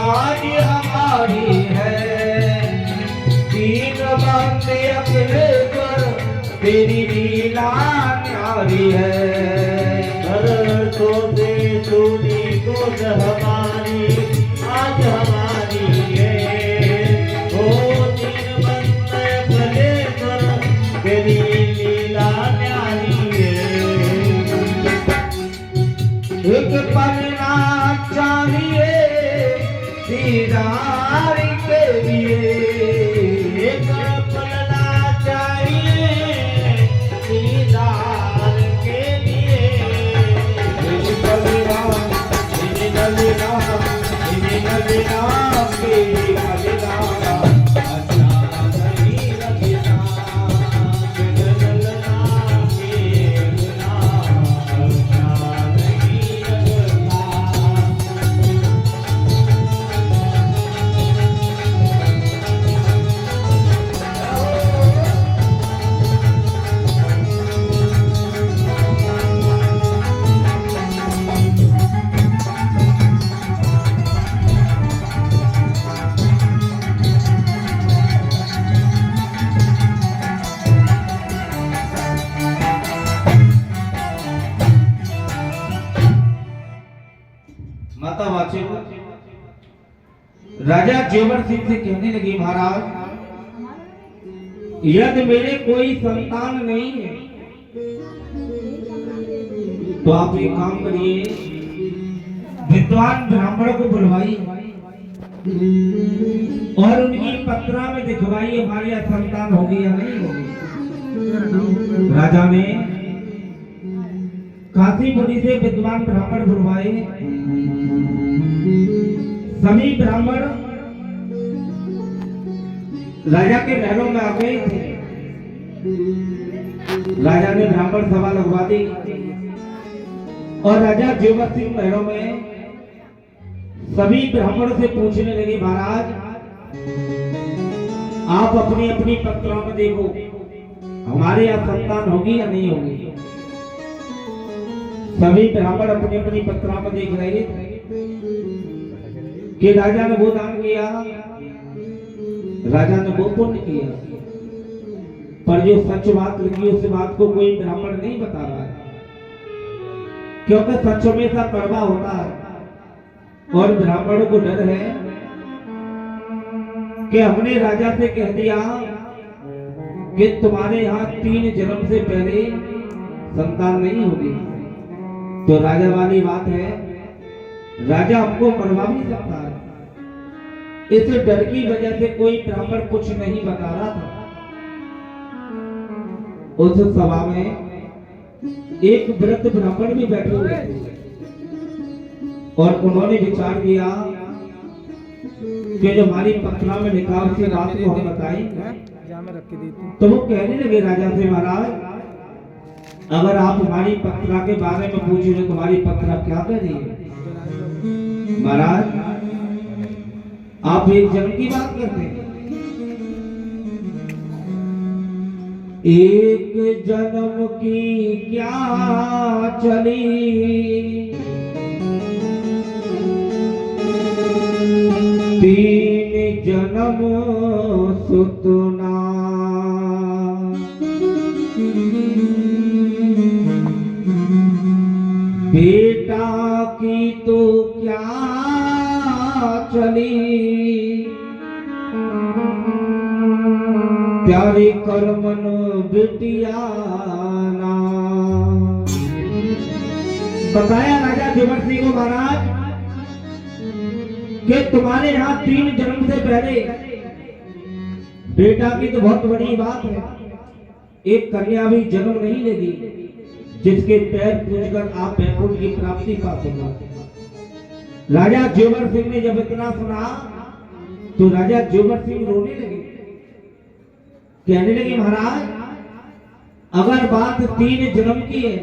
आज हमारी है तीन बंदे अपने पर तेरी लीला न्यारी है। तो दे तूनी गोद हमारी आज हमारी है। ओ तीन बंदे अपने पर तेरी लीला न्यारी है। एक पन्ना चाहिए दीदार के लिए, एक पलना चाहिए दीदार के लिए। नगीना नगीना के नगीना अच्छा नहीं लगना माता वाचे राजा जेवर सिंह से कहने लगी, महाराज यदि मेरे कोई संतान नहीं है तो आप एक काम करिए, विद्वान ब्राह्मण को बुलवाइए और उनकी पत्रा में दिखवाइए हमारे यहाँ संतान होगी या नहीं होगी। राजा ने काशी मुनि से विद्वान ब्राह्मण बुलवाए। सभी ब्राह्मण राजा के महलों में आ गए थे। राजा ने ब्राह्मण सभा लगवा दी और राजा जेवर सिंह महलों में सभी ब्राह्मणों से पूछने लगे, महाराज आप अपनी अपनी पत्रों में देखो हमारे यहाँ संतान होगी या नहीं होगी। सभी ब्राह्मण अपनी अपनी पत्रा में देख रहे थे कि राजा ने वो दान किया, राजा ने वो पुण्य किया, पर जो सच बात लिखी उस बात को कोई ब्राह्मण नहीं बता रहा है, क्योंकि सच में सा कड़वा होता है और ब्राह्मणों को डर है कि हमने राजा से कह दिया कि तुम्हारे यहाँ 3 जन्म से पहले संतान नहीं होगी, तो राजा वाली बात है, राजा हमको मरवा भी सकता है। इस डर की वजह से कोई ब्राह्मण कुछ नहीं बता रहा था। उस सभा में एक वृद्ध ब्राह्मण भी बैठे हुए थे और उन्होंने विचार किया कि जो हमारी पत्रा में लिखा उसकी रात को हम बताएंगे। तो वो कहने लगे राजा से, महाराज अगर आप हमारी पत्रा के बारे में पूछे तो तुम्हारी पत्रा क्या कह रही है। महाराज आप एक जन्म की बात करते हैं, एक जन्म की क्या चली, तीन जन्म सुतना, बेटा की तो क्या चली, त्यारे कर्मन बिटियाना। बताया राजा जोबर सिंह को महाराज कि तुम्हारे यहाँ 3 जन्म से पहले बेटा की तो बहुत बड़ी बात है, एक कन्या भी जन्म नहीं लेगी जिसके पैर पूजकर आप वैकुंठ की प्राप्ति पा सको। राजा जोबर सिंह ने जब इतना सुना तो राजा जोबर सिंह रोने लगे, कहने लगे महाराज अगर बात 3 जन्म की है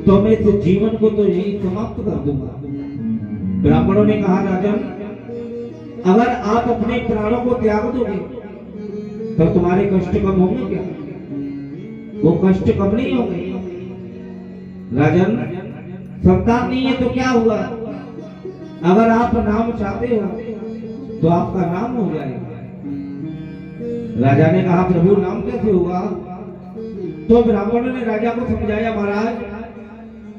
तो मैं इस जीवन को तो यही समाप्त कर दूंगा। ब्राह्मणों ने कहा राजन अगर आप अपने प्राणों को त्याग दोगे तो तुम्हारे कष्ट कम होंगे क्या? वो कष्ट कम नहीं होंगे। राजन संतान नहीं है तो क्या हुआ, अगर आप नाम चाहते हो तो आपका नाम हो जाएगा। राजा ने कहा प्रभु नाम कैसे होगा? तो ब्राह्मणों ने राजा को समझाया महाराज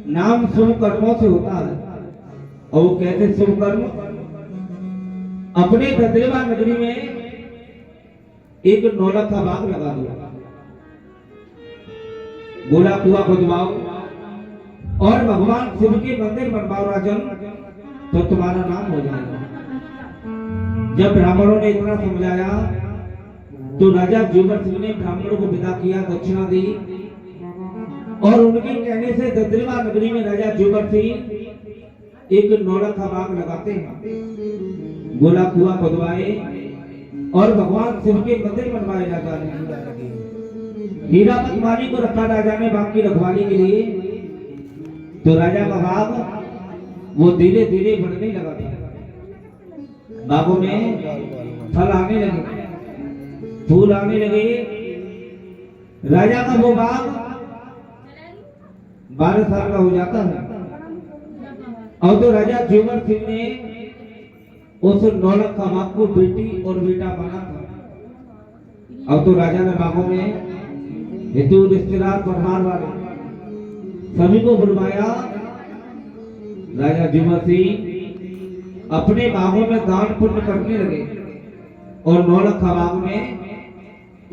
नाम शुभ कर्मों से होता है। और वो कैसे शुभ कर्म? अपने ददरेवा नगरी में एक नौलख का बाग लगा दो, गोला कुआ खुदवाओ और भगवान शिव के मंदिर बनवाओ राजन, तो तुम्हारा नाम हो जाएगा। जब ब्राह्मणों ने इतना समझाया तो राजा जोबर सिंह ने ब्राह्मणों को विदा किया, दक्षिणा दी और उनके कहने से ददरेवा नगरी में राजा जोबर सिंह एक नौलख का बाग लगाते हैं, गोला कुआ खुदवाए और भगवान शिव के मंदिर बनवाए राजा ने। हीरा पद्मानी को रखा राजा ने बाग की रखवाली के लिए। तो राजा का बाग वो धीरे धीरे बढ़ने लगा था, बागों में फल आने लगे, फूल आने लगे। राजा का वो बाग 12 साल का हो जाता है। और तो राजा जोबर सिंह ने उस नौलख का बाग को बेटी और बेटा बना था। अब तो राजा ने बागों में हिंदू रिश्तेदार परिवार वाले सभी को बुलवाया। राजा जोबर सिंह अपने बागों में दान पुण्य करने लगे और नौलख का बाग में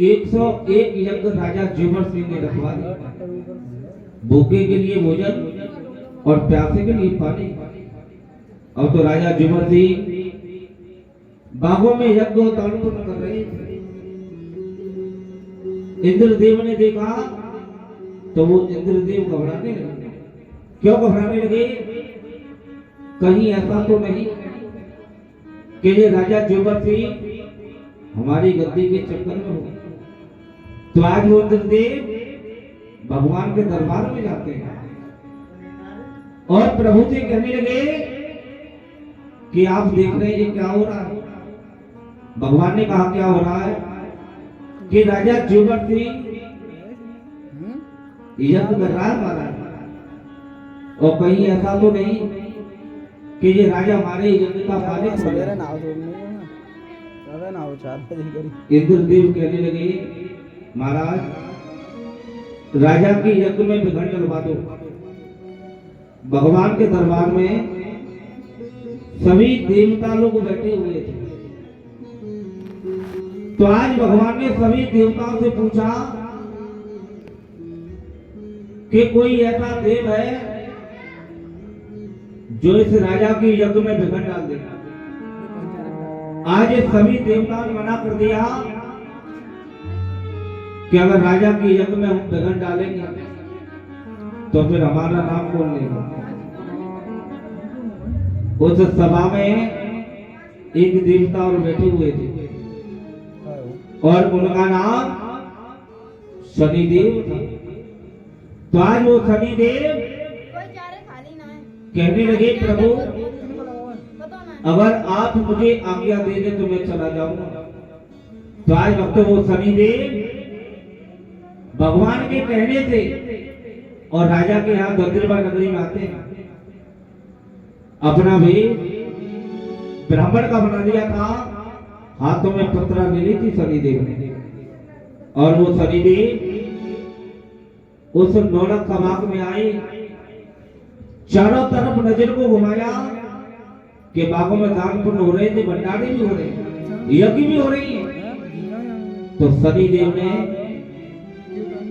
101 यज्ञ राजा जोबर सिंह ने रखवा दिया, भूखे के लिए भोजन और प्यासे के लिए पानी। अब तो राजा जोबर सिंह बागों में यज्ञ और दान पुण्य कर रहे थे। इंद्रदेव ने देखा तो वो इंद्रदेव घबराने लगे। क्यों घबराने लगे? कहीं ऐसा तो नहीं कि ये राजा जोबर सिंह हमारी गद्दी के चक्कर में हो। तो आज वो इंद्रदेव भगवान के दरबार में जाते हैं और प्रभु से कहने लगे कि आप देख रहे हैं क्या हो रहा है। भगवान ने कहा क्या हो रहा है? कि राजा जोबर सिंह यज्ञ कर रहा है महाराज, और कहीं ऐसा तो नहीं कि ये राजा हमारे यज्ञ का मालिक हो गया। इंद्रदेव कहने लगे महाराज राजा के यज्ञ में विघ्न डलवा दो। भगवान के दरबार में सभी देवता लोग बैठे हुए थे। तो आज भगवान ने सभी देवताओं से पूछा कि कोई ऐसा देव है जो इस राजा के यज्ञ में विघ्न डाल देगा। आज सभी देवताओं ने मना कर दिया कि अगर राजा के यज्ञ में हम विघ्न डालेंगे तो फिर हमारा नाम कौन लेगा। उस सभा में एक देवता और बैठे हुए थे और उनका नाम शनिदेव था। तो आज वो शनिदेव कहने लगे प्रभु अगर आप मुझे आज्ञा दे दे तो मैं चला जाऊंगा। तो आज वक्त वो शनिदेव भगवान के कहने से और राजा के यहाँ ददरेवा नगरी में आते हैं। अपना भी ब्राह्मण का बना दिया था, हाथों में पत्रा ले ली थी शनिदेव ने। और वो शनिदेव उस नौलख का बाग में आए, चारों तरफ नजर को घुमाया कि बागों में दान पुण्य हो रहे थे, भंडारे भी हो रहे, यज्ञ भी हो रही है। तो शनि देव ने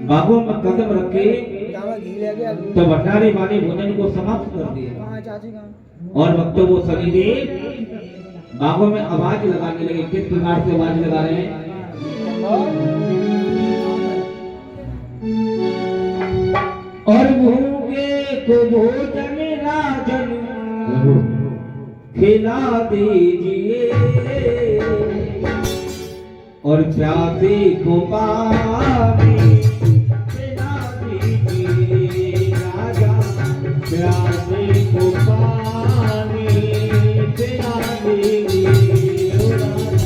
बागों में कदम रखे तो भंडारे वाले भोजन को समाप्त कर दिया। और भक्तों वो शनि देव बागों में आवाज लगाने लगे। किस प्रकार से आवाज लगा रहे हैं? और भूखे को भोजन राजन खिला दीजिए और प्यासे को पानी पिला दीजिए। राजा प्यासे को पानी पिला दीजिए। ओ राजा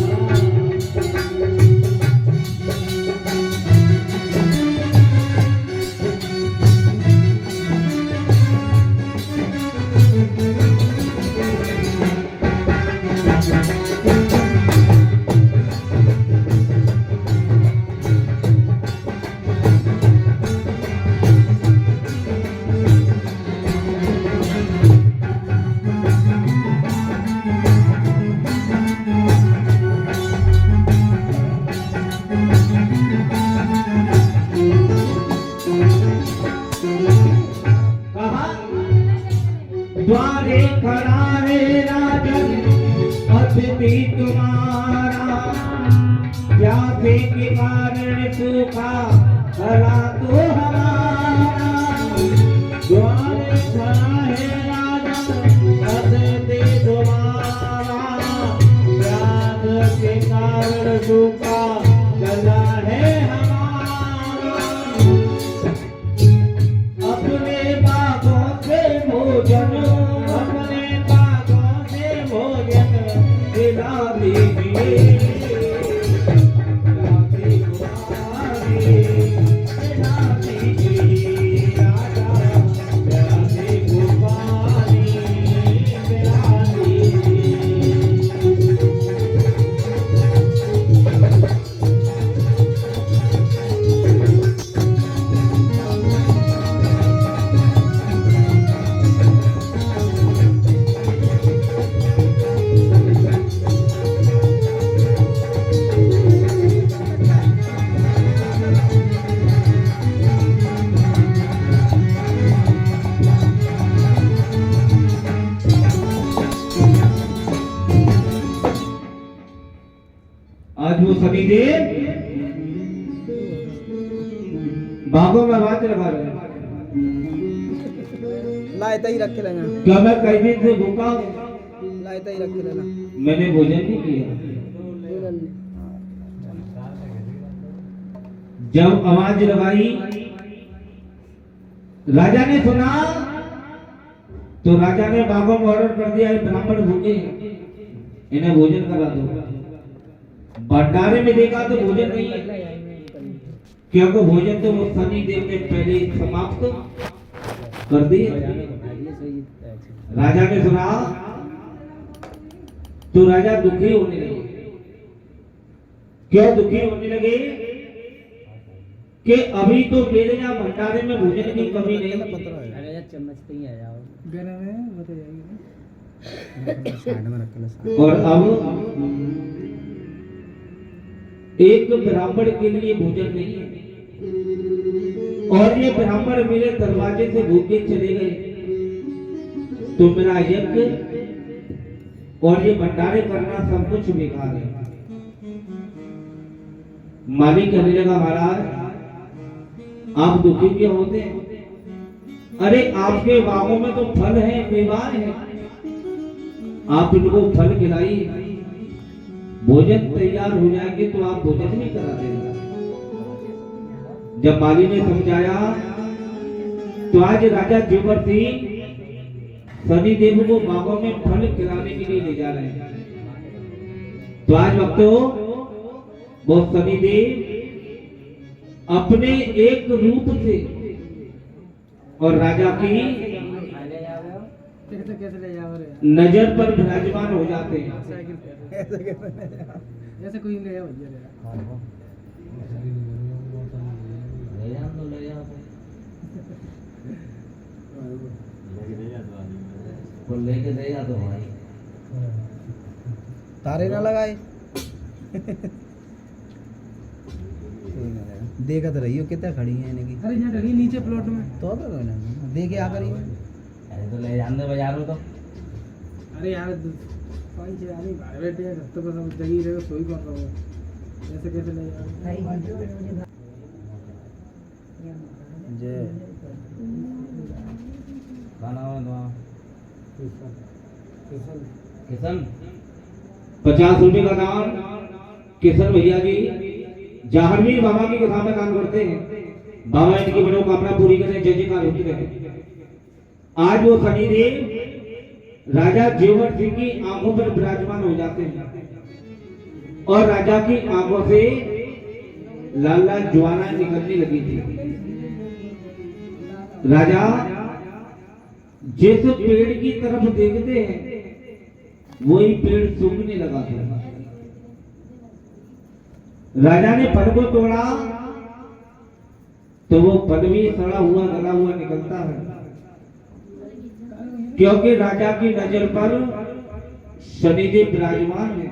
द्वारे खड़ा है राजन अतिथि तुम्हारा, प्यासे के कारण सूखा भला तो हमारा। द्वारे खड़ा है राजन अतिथि तुम्हारा, प्यास के कारण सूखा भला है हमारा। अपने बागों से भोजन खिला दीजिए। राजा प्यासे को पानी पिला दीजिए। आज वो सभी देव बागों में आवाज लगा रहे हैं। लायता ही रख के लेना, क्या मैं कई दिन से भूखा हूं? लायता ही रख के लेना। मैंने भोजन नहीं किया। जब आवाज लगाई राजा ने सुना तो राजा ने बागों में ऑर्डर कर दिया, ब्राह्मण भूखे हैं, इन्हें भोजन करा दो। भंडारे में देखा तो भोजन नहीं है, क्योंकि भोजन तो वो शनि देव ने पहले समाप्त कर दिए। राजा ने सुना तो राजा दुखी होने लगे। क्यों दुखी होने लगे? कि अभी तो मेरे यहाँ भंडारे में भोजन की कमी नहीं। और अब एक ब्राह्मण के लिए भोजन नहीं है, और ये ब्राह्मण मेरे दरवाजे से भूखे चले गए तो मेरा यज्ञ और ये भंडारे करना सब कुछ बेकार है। मालिक कहने लगा, महाराज आप दुखी क्यों होते हैं? अरे आपके बागों में तो फल है, मेवा है, आप इनको फल खिलाइए, भोजन तैयार हो जाएंगे तो आप भोजन नहीं करा देगा। जब माली ने समझाया तो आज राजा जोगर सिंह शनि देव को बागों में फल खिलाने के लिए ले जा रहे हैं। तो आज भक्तों वो शनि देव अपने एक रूप से और राजा की नजर पर विराजमान हो जाते हैं। ऐसे कोई गया भैया लेके दे या तो भाई तारे ना लगाए। देखा तो रही हो कितना खड़ी है इनकी। अरे यहाँ डरी नीचे प्लॉट में। तो देखे आ करी अरे तो ले जाने बाजार में तो अरे यार 5-6 आदमी बाहर बैठे हैं, घर तो बस अब जगी रहे सोई कर रहा हूँ, ऐसे कैसे ले जाओ। जय खाना वाला किशन 50 रुपए का दान किशन भैया जी जहांगीर बाबा की कथा में काम करते हैं। बाबा इनकी मनोकामना पूरी करें, जय जयकार होती रहे। आज वो शनिदेव राजा जेवर सिंह की आंखों पर विराजमान हो जाते हैं और राजा की आंखों से लाल लाल ज्वाला निकलने लगी थी। राजा जिस पेड़ की तरफ देखते हैं वही पेड़ सूखने लगा था। राजा ने फल को तोड़ा तो वो फल भी सड़ा हुआ गला हुआ निकलता है, क्योंकि राजा की नजर पर शनिदेव विराजमान है।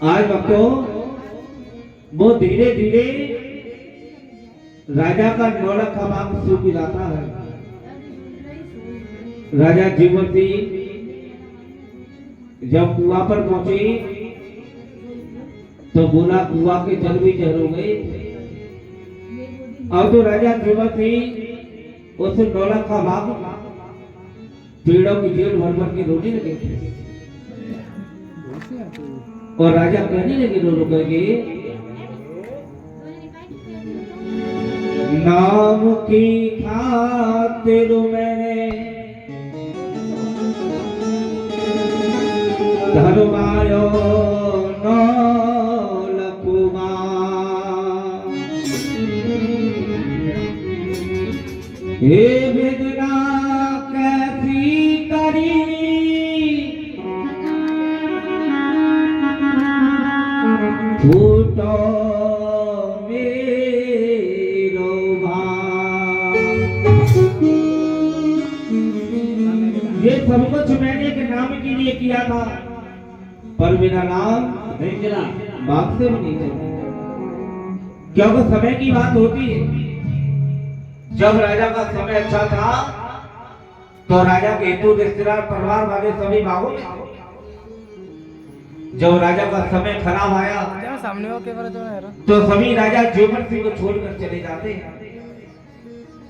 आज भक्तों वो धीरे धीरे राजा का नौलखा भाग सूख जाता है। राजा जीवन सिंह जब कुआं पर पहुंचे तो बोला कुआं के जल भी जल हो गए। अब तो राजा जीवन सिंह उस नौलखा भाग पेड़ों की जेड़ भर भर के रोने लगे और राजा कहने लगे रो रो करके, नाम की खातिर मैंने धर्मायो नौलखुमा, हे वेदना कैसी करी फूटो मेरो भाव। ये सब कुछ मैंने एक नाम के लिए किया था, पर मेरा नाम नहीं चला, बात से भी नहीं चला। क्योंकि समय की बात होती है। जब राजा का समय अच्छा था तो राजा के हेतु रिश्तेदार परिवार वाले सभी भागों में थे। जब राजा का समय खराब आया सामने हो कैमरा जो है तो सभी राजा जेवर सिंह को छोड़कर चले जाते हैं।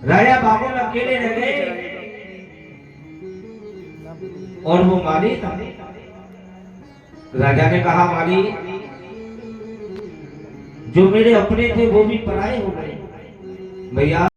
राजा बागों में अकेले रह गए और वो माली था। राजा ने कहा, माली जो मेरे अपने थे वो भी पराये हो गए। भैया